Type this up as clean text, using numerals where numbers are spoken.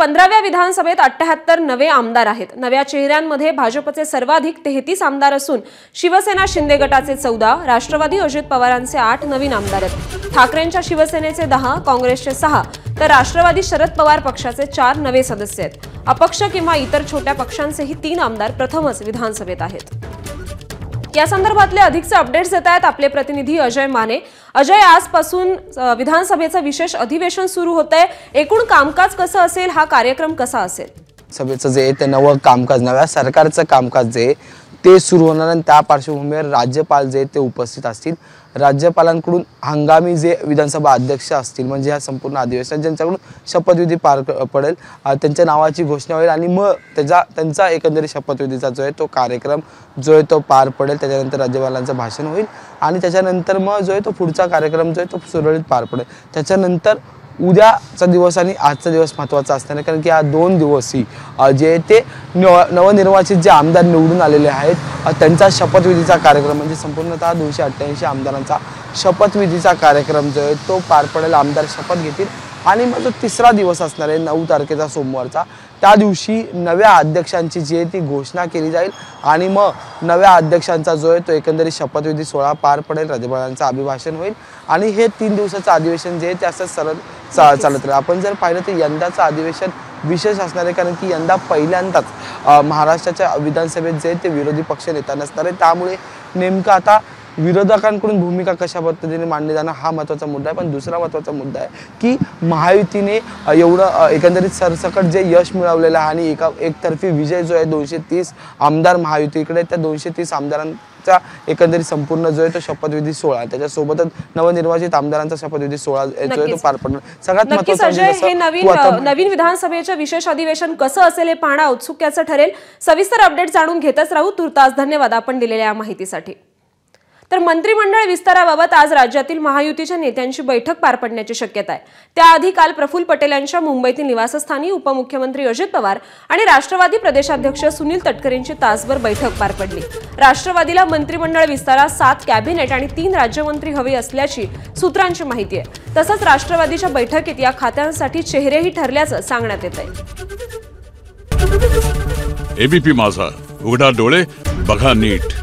15व्या विधानसभेत 78 नवे आमदार आहेत। नव्या चेहऱ्यांमध्ये भाजपचे सर्वाधिक 33 आमदार असून शिवसेना शिंदे गटाचे 14, राष्ट्रवादी अजित पवारांचे 8 नवीन आमदार आहेत। ठाकरेंच्या शिवसेनेचे 10, काँग्रेसचे 6 तर राष्ट्रवादी शरद पवार पक्षाचे 4 नवे सदस्य आहेत। अपक्ष किंवा इतर छोट्या पक्षांचेही 3 आमदार प्रथमच विधानसभेत आहेत। या संदर्भातले अधिकचे अपडेट्स देत आहेत आपले प्रतिनिधी अजय माने। अजय, आजपासून विधानसभेचं विशेष अधिवेशन सुरू होतंय, एकूण कामकाज कसं असेल, हा कार्यक्रम कसा असेल? सभेचं जे ते नवं कामकाज, नव्या सरकारचं कामकाज जे ते सुरू होणार आणि त्या पार्श्वभूमीवर राज्यपाल जे ते उपस्थित असतील। राज्यपालांकडून हंगामी जे विधानसभा अध्यक्ष असतील म्हणजे या संपूर्ण अधिवेशन ज्यांच्याकडून शपथविधी पार पडेल त्यांच्या नावाची घोषणा होईल आणि मग त्यांचा एकंदरीत शपथविधीचा जो आहे तो कार्यक्रम जो आहे तो पार पडेल। त्याच्यानंतर राज्यपालांचं भाषण होईल आणि त्याच्यानंतर मग जो आहे तो पुढचा कार्यक्रम जो आहे तो सुरळीत पार पडेल। त्याच्यानंतर उद्याचा दिवस आणि आजचा दिवस महत्त्वाचा असणार आहे, कारण की हा 2 दिवसही जे ते नवनिर्वाचित जे आमदार निवडून आलेले आहेत त्यांचा शपथविधीचा कार्यक्रम म्हणजे संपूर्णतः 288 आमदारांचा शपथविधीचा कार्यक्रम जो आहे तो पार पडेल। आमदार शपथ घेतील आणि मग जो तिसरा दिवस असणार आहे 9 तारखेचा सोमवारचा, त्या दिवशी नव्या अध्यक्षांची जी आहे ती घोषणा केली जाईल आणि मग नव्या अध्यक्षांचा जो आहे तो एकंदरीत शपथविधी सोहळा पार पडेल। राज्यपालांचं अभिभाषण होईल आणि हे 3 दिवसाचं अधिवेशन जे आहे ते असं सरळ चालत राहील। आपण जर पाहिलं तर यंदाचं अधिवेशन विशेष असणार आहे, कारण की यंदा पहिल्यांदाच महाराष्ट्राच्या विधानसभेत जे ते विरोधी पक्ष नेता नसणार आहे। त्यामुळे नेमकं आता विरोधकांकडून भूमिका कशा पद्धतीने मांडली जाणार हा महत्त्वाचा मुद्दा आहे। पण दुसरा महत्त्वाचा मुद्दा आहे की महायुतीने एवढं एकंदरीत सरसकट जे यश मिळवलेलं आहे आणि एकतर्फी विजय जो आहे 230 आमदार महायुतीकडे, त्या 230 आमदारांचा एकंदरीत संपूर्ण जो आहे तो शपथविधी सोहळा, त्याच्यासोबतच नवनिर्वाचित आमदारांचा शपथविधी सोहळा जो आहे तो पार पडणार। सगळ्यात महत्त्वाचं हे नवीन विधानसभेचं विशेष अधिवेशन कसं असेल हे पाहणं औत्सुक्याचं ठरेल। सविस्तर अपडेट जाणून घेतच राहू। तुर्तास धन्यवाद आपण दिलेल्या या माहितीसाठी। तर मंत्रिमंडळ विस्ताराबाबत आज राज्यातील महायुतीच्या नेत्यांची बैठक पार पडण्याची शक्यता आहे। त्याआधी काल प्रफुल्ल पटेल यांच्या मुंबईतील निवासस्थानी उपमुख्यमंत्री अजित पवार आणि राष्ट्रवादी प्रदेशाध्यक्ष सुनील तटकरेंची तासभर बैठक पार पडली। राष्ट्रवादीला मंत्रिमंडळ विस्तारात 7 कॅबिनेट आणि 3 राज्यमंत्री हवे असल्याची सूत्रांची माहिती आहे। तसंच राष्ट्रवादीच्या बैठकीत या खात्यांसाठी चेहरेही ठरल्याचं सांगण्यात येत आहे। एबीपी माझा, उघडा डोळे बघा नीट।